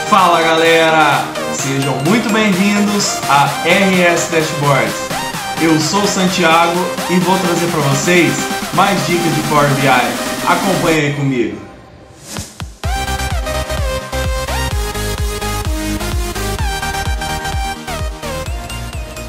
Fala galera, sejam muito bem-vindos a RS Dashboards. Eu sou o Santiago e vou trazer para vocês mais dicas de Power BI. Acompanhe aí comigo.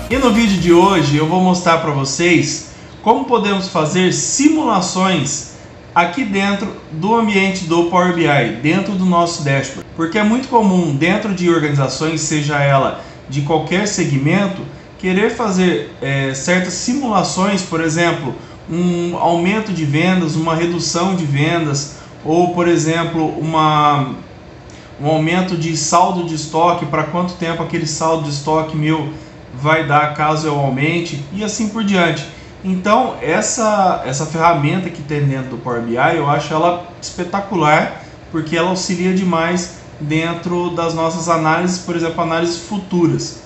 E no vídeo de hoje eu vou mostrar para vocês como podemos fazer simulações aqui dentro do ambiente do Power BI, dentro do nosso dashboard. Porque é muito comum dentro de organizações, seja ela de qualquer segmento, querer fazer certas simulações, por exemplo, um aumento de vendas, uma redução de vendas, ou por exemplo, um aumento de saldo de estoque, para quanto tempo aquele saldo de estoque meu vai dar caso eu aumente, e assim por diante. Então essa ferramenta que tem dentro do Power BI, eu acho ela espetacular, porque ela auxilia demais dentro das nossas análises, por exemplo, análises futuras.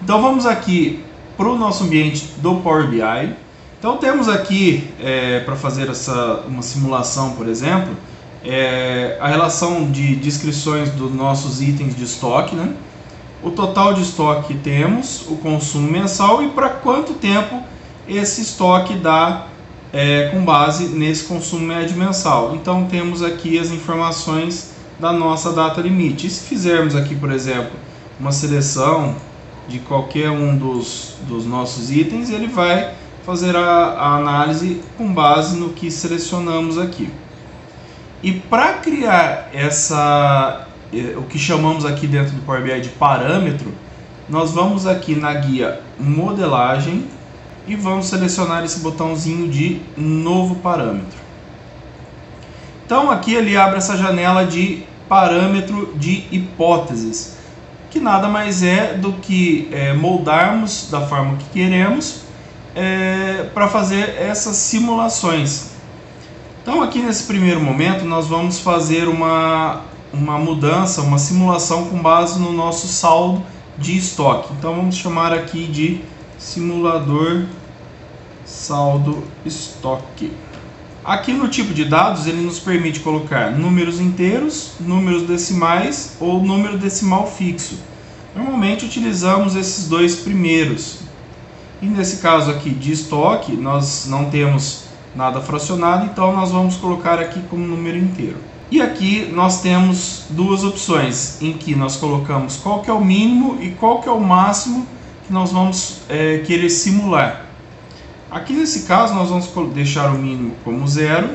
Então vamos aqui para o nosso ambiente do Power BI. Então temos aqui, para fazer uma simulação, por exemplo, a relação de descrições dos nossos itens de estoque, né? O total de estoque que temos, o consumo mensal e para quanto tempo esse estoque dá com base nesse consumo médio mensal. Então temos aqui as informações da nossa data limite. E se fizermos aqui, por exemplo, uma seleção de qualquer um dos nossos itens, ele vai fazer a análise com base no que selecionamos aqui. E para criar o que chamamos aqui dentro do Power BI de parâmetro, nós vamos aqui na guia modelagem e vamos selecionar esse botãozinho de novo parâmetro. Então aqui ele abre essa janela de parâmetro de hipóteses, que nada mais é do que moldarmos da forma que queremos para fazer essas simulações. Então aqui nesse primeiro momento nós vamos fazer uma mudança, uma simulação com base no nosso saldo de estoque. Então vamos chamar aqui de simulador saldo estoque. Aqui no tipo de dados ele nos permite colocar números inteiros, números decimais ou número decimal fixo. Normalmente utilizamos esses dois primeiros. E nesse caso aqui de estoque nós não temos nada fracionado, então nós vamos colocar aqui como número inteiro. E aqui nós temos duas opções em que nós colocamos qual que é o mínimo e qual que é o máximo que nós vamos querer simular. Aqui nesse caso nós vamos deixar o mínimo como 0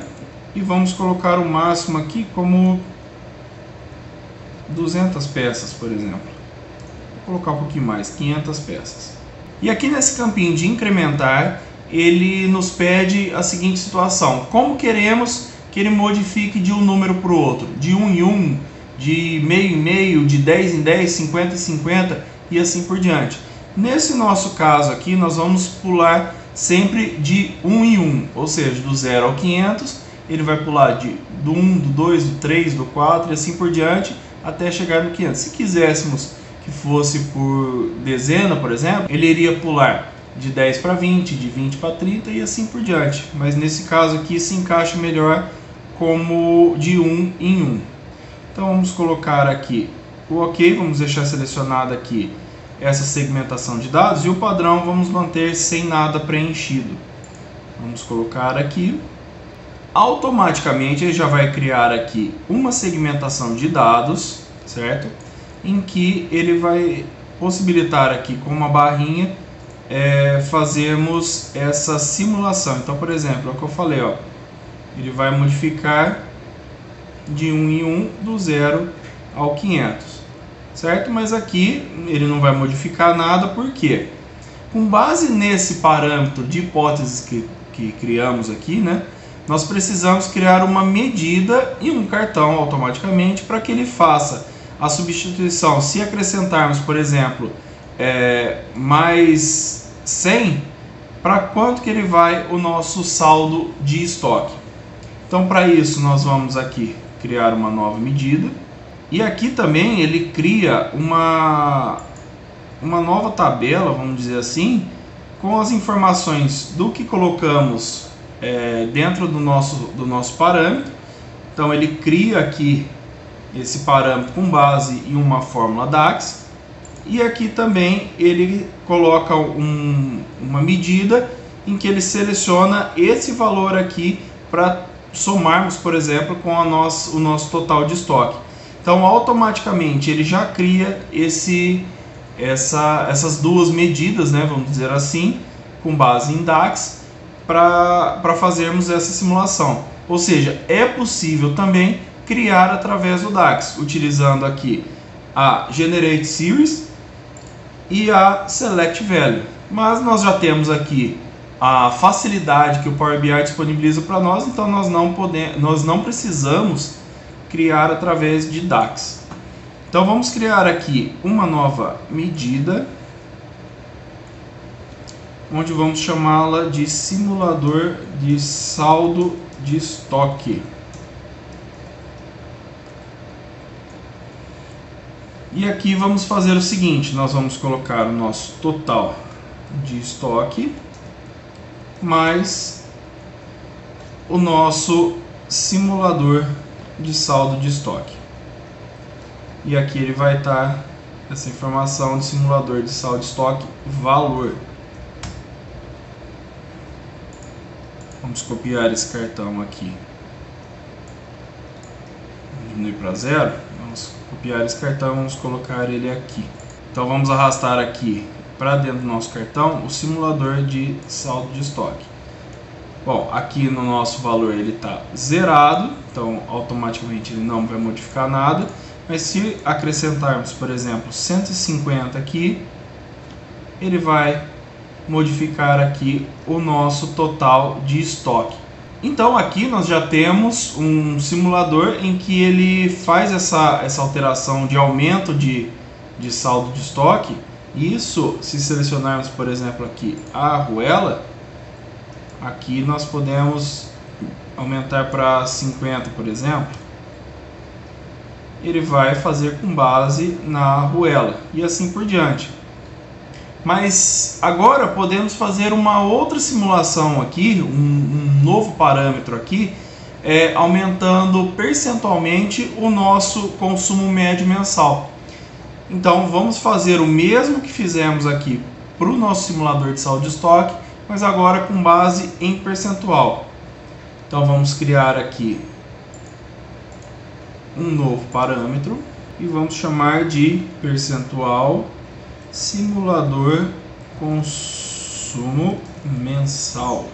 e vamos colocar o máximo aqui como 200 peças, por exemplo. Vou colocar um pouquinho mais, 500 peças. E aqui nesse campinho de incrementar, ele nos pede a seguinte situação: como queremos que ele modifique de um número para o outro, de 1 em 1, de meio em meio, de 10 em 10, 50 em 50 e assim por diante. Nesse nosso caso aqui, nós vamos pular sempre de 1 em 1, ou seja, do 0 ao 500, ele vai pular do 1, do 2, do 3, do 4 e assim por diante, até chegar no 500. Se quiséssemos que fosse por dezena, por exemplo, ele iria pular de 10 para 20, de 20 para 30 e assim por diante. Mas nesse caso aqui se encaixa melhor como de 1 em 1. Então vamos colocar aqui o OK, vamos deixar selecionado aqui essa segmentação de dados e o padrão vamos manter sem nada preenchido. Vamos colocar aqui. Automaticamente ele já vai criar aqui uma segmentação de dados, certo? Em que ele vai possibilitar aqui com uma barrinha fazermos essa simulação. Então, por exemplo, é o que eu falei, ó, ele vai modificar de 1 em 1, do 0 ao 500. Certo? Mas aqui ele não vai modificar nada, porque com base nesse parâmetro de hipóteses que criamos aqui, né, nós precisamos criar uma medida e um cartão automaticamente para que ele faça a substituição. Se acrescentarmos, por exemplo, mais 100, para quanto que ele vai o nosso saldo de estoque. Então para isso nós vamos aqui criar uma nova medida. E aqui também ele cria uma nova tabela, vamos dizer assim, com as informações do que colocamos dentro do nosso parâmetro. Então ele cria aqui esse parâmetro com base em uma fórmula DAX. E aqui também ele coloca uma medida em que ele seleciona esse valor aqui para somarmos, por exemplo, com o nosso total de estoque. Então automaticamente ele já cria essas duas medidas, né, vamos dizer assim, com base em DAX, para fazermos essa simulação. Ou seja, é possível também criar através do DAX, utilizando aqui a Generate Series e a Select Value. Mas nós já temos aqui a facilidade que o Power BI disponibiliza para nós, então nós não precisamos criar através de DAX. Então vamos criar aqui uma nova medida, onde vamos chamá-la de simulador de saldo de estoque. E aqui vamos fazer o seguinte, nós vamos colocar o nosso total de estoque mais o nosso simulador de saldo de estoque. E aqui ele vai estar essa informação de simulador de saldo de estoque valor. Vamos copiar esse cartão aqui. Vamos diminuir para 0. Vamos copiar esse cartão, vamos colocar ele aqui. Então vamos arrastar aqui para dentro do nosso cartão o simulador de saldo de estoque. Bom, aqui no nosso valor ele está zerado, então automaticamente ele não vai modificar nada. Mas se acrescentarmos, por exemplo, 150 aqui, ele vai modificar aqui o nosso total de estoque. Então aqui nós já temos um simulador em que ele faz essa alteração de aumento de saldo de estoque. Isso, se selecionarmos, por exemplo, aqui a arruela, aqui nós podemos aumentar para 50, por exemplo. Ele vai fazer com base na arruela e assim por diante. Mas agora podemos fazer uma outra simulação aqui, um novo parâmetro aqui, aumentando percentualmente o nosso consumo médio mensal. Então vamos fazer o mesmo que fizemos aqui para o nosso simulador de saldo de estoque, mas agora com base em percentual. Então vamos criar aqui um novo parâmetro e vamos chamar de percentual simulador consumo mensal.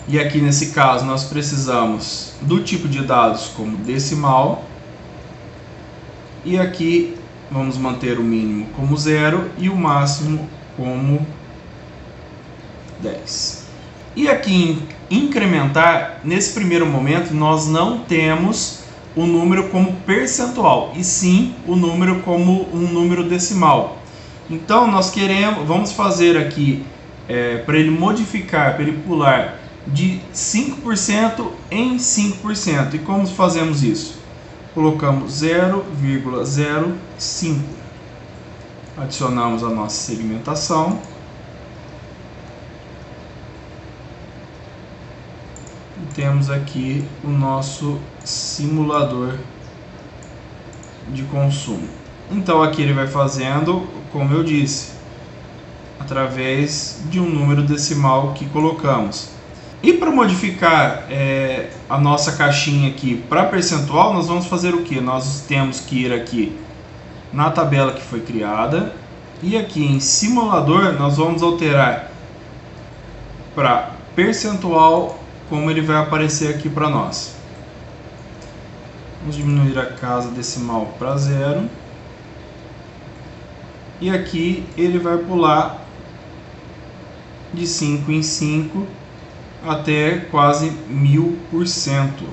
E aqui nesse caso nós precisamos do tipo de dados como decimal, e aqui vamos manter o mínimo como 0 e o máximo como 10. E aqui em incrementar, nesse primeiro momento nós não temos o número como percentual, e sim o número como um número decimal. Então nós vamos fazer aqui para ele modificar, para ele pular de 5% em 5%. E como fazemos isso? Colocamos 0,05, adicionamos a nossa segmentação e temos aqui o nosso simulador de consumo. Então aqui ele vai fazendo, como eu disse, através de um número decimal que colocamos. E para modificar a nossa caixinha aqui para percentual, nós vamos fazer o que? Nós temos que ir aqui na tabela que foi criada e aqui em simulador nós vamos alterar para percentual, como ele vai aparecer aqui para nós. Vamos diminuir a casa decimal para 0 e aqui ele vai pular de 5 em 5 até quase 1000%.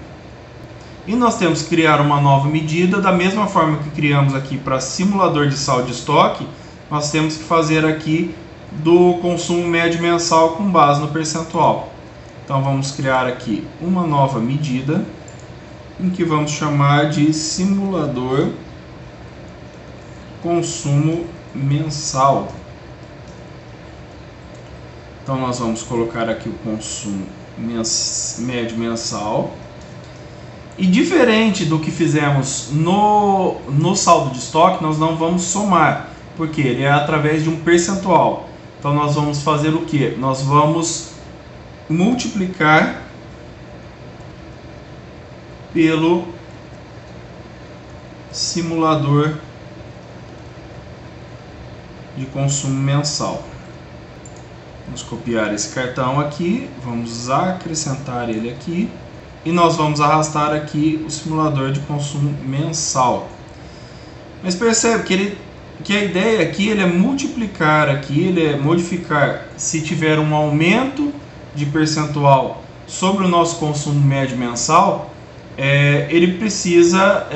E nós temos que criar uma nova medida, da mesma forma que criamos aqui para simulador de saldo de estoque, nós temos que fazer aqui do consumo médio mensal com base no percentual. Então vamos criar aqui uma nova medida, em que vamos chamar de simulador consumo mensal. Então nós vamos colocar aqui o consumo médio mensal E diferente do que fizemos no saldo de estoque, nós não vamos somar, porque ele é através de um percentual. Então nós vamos fazer o que? Nós vamos multiplicar pelo simulador de consumo mensal. Vamos copiar esse cartão aqui, vamos acrescentar ele aqui e nós vamos arrastar aqui o simulador de consumo mensal. Mas percebe que a ideia aqui ele é multiplicar aqui, ele é modificar se tiver um aumento de percentual sobre o nosso consumo médio mensal, ele precisa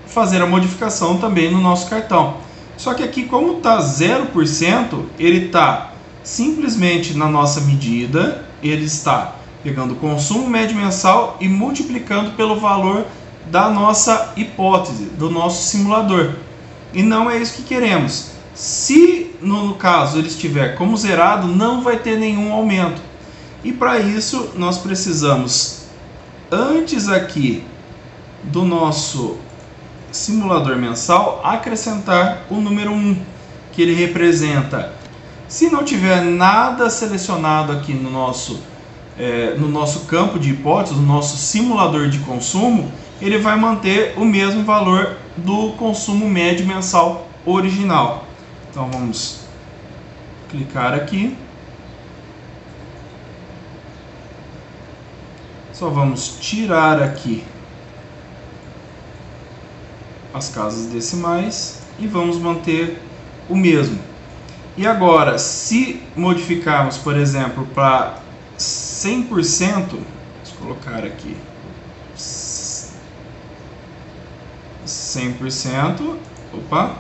fazer a modificação também no nosso cartão. Só que aqui, como está 0%, ele está simplesmente na nossa medida, ele está pegando o consumo médio mensal e multiplicando pelo valor da nossa hipótese, do nosso simulador. E não é isso que queremos. Se no caso ele estiver como zerado, não vai ter nenhum aumento. E para isso nós precisamos, antes aqui do nosso simulador mensal, acrescentar o número 1, que ele representa. Se não tiver nada selecionado aqui no nosso campo de hipóteses, no nosso simulador de consumo, ele vai manter o mesmo valor do consumo médio mensal original. Então vamos clicar aqui. Só vamos tirar aqui as casas decimais e vamos manter o mesmo. E agora, se modificarmos, por exemplo, para 100%, vamos colocar aqui 100%, opa,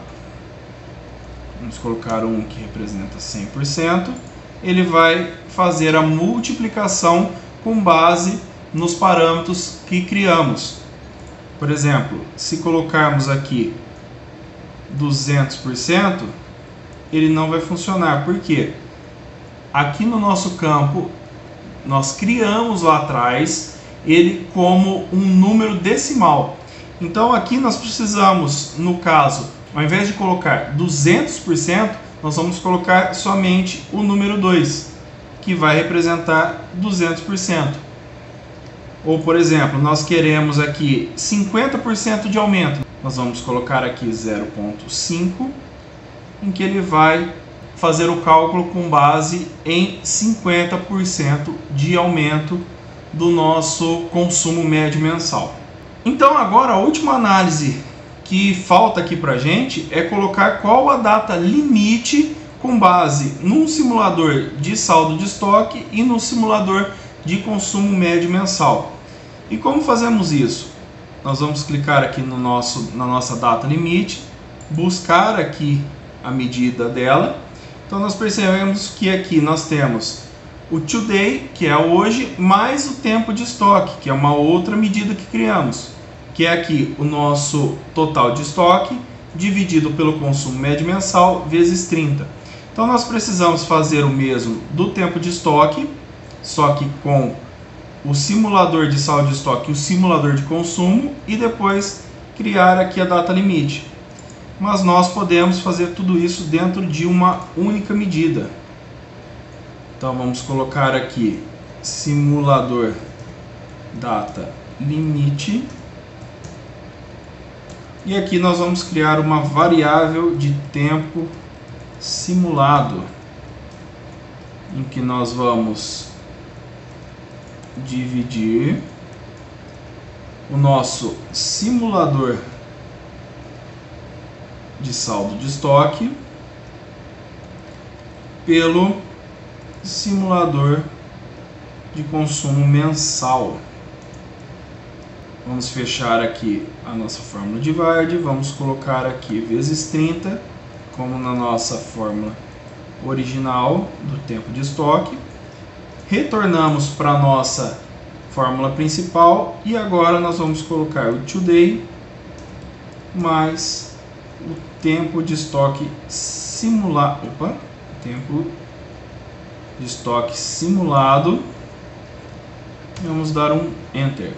vamos colocar um que representa 100%, ele vai fazer a multiplicação com base nos parâmetros que criamos. Por exemplo, se colocarmos aqui 200%, ele não vai funcionar. Por quê? Aqui no nosso campo, nós criamos lá atrás ele como um número decimal. Então aqui nós precisamos, no caso, ao invés de colocar 200%, nós vamos colocar somente o número 2, que vai representar 200%. Ou, por exemplo, nós queremos aqui 50% de aumento. Nós vamos colocar aqui 0,5, em que ele vai fazer o cálculo com base em 50% de aumento do nosso consumo médio mensal. Então agora a última análise que falta aqui para a gente é colocar qual a data limite com base num simulador de saldo de estoque e no simulador de consumo médio mensal. E como fazemos isso? Nós vamos clicar aqui na nossa data limite, buscar aqui a medida dela. Então nós percebemos que aqui nós temos o today, que é hoje, mais o tempo de estoque, que é uma outra medida que criamos, que é aqui o nosso total de estoque dividido pelo consumo médio mensal vezes 30. Então nós precisamos fazer o mesmo do tempo de estoque, só que com o simulador de saldo de estoque e o simulador de consumo, e depois criar aqui a data limite. Mas nós podemos fazer tudo isso dentro de uma única medida. Então vamos colocar aqui simulador data limite, e aqui nós vamos criar uma variável de tempo simulado, em que nós vamos dividir o nosso simulador de saldo de estoque pelo simulador de consumo mensal. Vamos fechar aqui a nossa fórmula de Varde, vamos colocar aqui vezes 30, como na nossa fórmula original do tempo de estoque. Retornamos para a nossa fórmula principal e agora nós vamos colocar o today mais o tempo de estoque simulado. Tempo de estoque simulado. Vamos dar um Enter.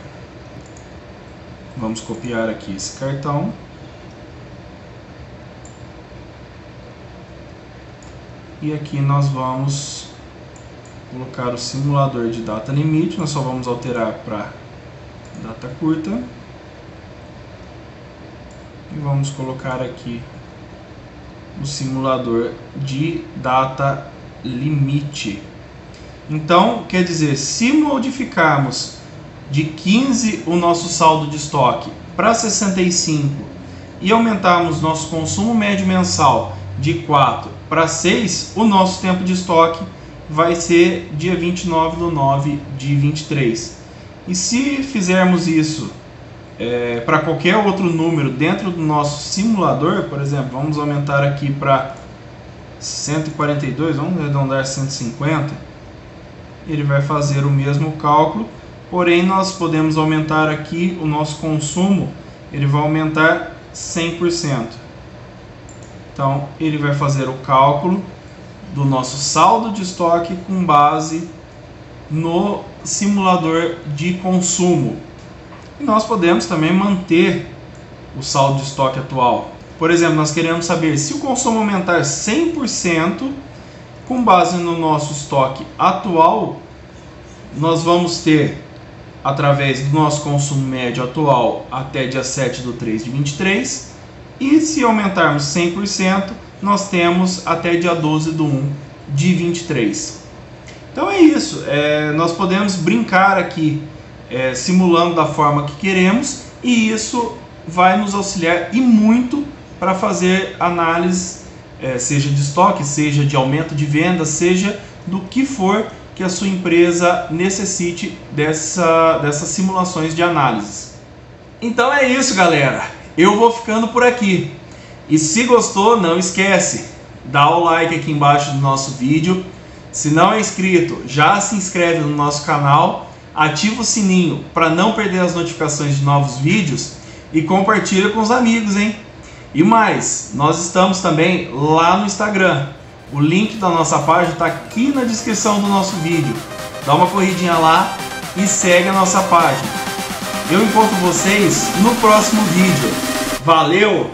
Vamos copiar aqui esse cartão. E aqui nós vamos colocar o simulador de data limite. Nós só vamos alterar para data curta. E vamos colocar aqui o simulador de data limite. Então, quer dizer, se modificarmos de 15 o nosso saldo de estoque para 65 e aumentarmos nosso consumo médio mensal de 4 para 6, o nosso tempo de estoque vai ser dia 29/9 de 23. E se fizermos isso para qualquer outro número dentro do nosso simulador, por exemplo, vamos aumentar aqui para 142, vamos arredondar 150, ele vai fazer o mesmo cálculo, porém nós podemos aumentar aqui o nosso consumo, ele vai aumentar 100%. Então ele vai fazer o cálculo do nosso saldo de estoque com base no simulador de consumo. E nós podemos também manter o saldo de estoque atual. Por exemplo, nós queremos saber se o consumo aumentar 100%, com base no nosso estoque atual, nós vamos ter, através do nosso consumo médio atual até dia 7/3 de 23, e se aumentarmos 100%, nós temos até dia 12/1 de 23. Então é isso, nós podemos brincar aqui, simulando da forma que queremos, e isso vai nos auxiliar e muito para fazer análise, seja de estoque, seja de aumento de venda, seja do que for que a sua empresa necessite dessas simulações de análise. Então é isso, galera, eu vou ficando por aqui, e se gostou, não esquece, dá o like aqui embaixo do nosso vídeo. Se não é inscrito, já se inscreve no nosso canal, ativa o sininho para não perder as notificações de novos vídeos e compartilha com os amigos, hein? E mais, nós estamos também lá no Instagram. O link da nossa página está aqui na descrição do nosso vídeo. Dá uma corridinha lá e segue a nossa página. Eu encontro vocês no próximo vídeo. Valeu!